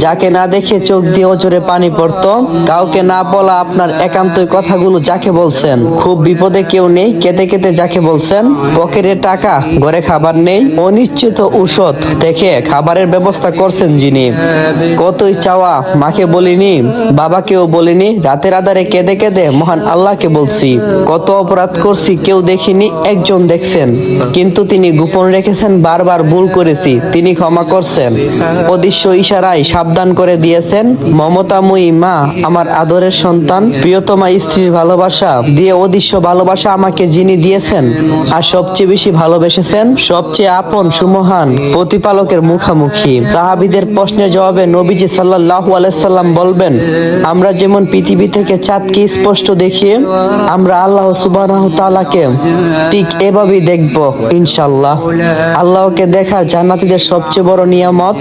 যাকে না দেখে চোখ দিয়ে অজরে পানি পড়তো, কাউকে না বলা আপনার একান্তই কথাগুলো যাকে বলছেন, খুব বিপদে কেউ নেই কেঁদে কেঁদে যাকে বলছেন, পকেটে টাকা ঘরে খাবার নেই, অনিশ্চিত ঔষধ দেখে খাবারের ব্যবস্থা করছেন যিনি, কতই চাওয়া মাকে বলিনি, বাবাকেও বলিনি, রাতের আধারে কেঁদে কেঁদে মহান আল্লাহকে বলছি, কত অপরাধ করছি কেউ দেখিনি, একজন দেখছেন, কিন্তু তিনি গোপন রেখেছেন, বারবার ভুল করেছি তিনি ক্ষমা করছেন, অদৃশ্য ইশারায় সাবধান করে দিয়েছেন, মমতাময়ী মা আমার আদরের সন্তান, প্রিয়তমা স্ত্রীর ভালোবাসা দিয়ে অদৃশ্য ভালোবাসা আমাকে যিনি দিয়েছেন আর সবচেয়ে বেশি ভালোবেসেছেন, সবচেয়ে আপন সুমহান প্রতিপালকের মুখামুখি। সাহাবীদের প্রশ্নের জবাবে নবীজি সাল্লাল্লাহু আলাইহি সাল্লাম বলবেন, আমরা যেমন পৃথিবী থেকে চাঁদকে স্পষ্ট দেখি, আমরা আল্লাহ সুবহানাহু তাআলাকে ঠিক এভাবেই দেখব ইনশাআল্লাহ। আল্লাহকে দেখা জান্নাতীদের সবচেয়ে বড় নিয়ামত।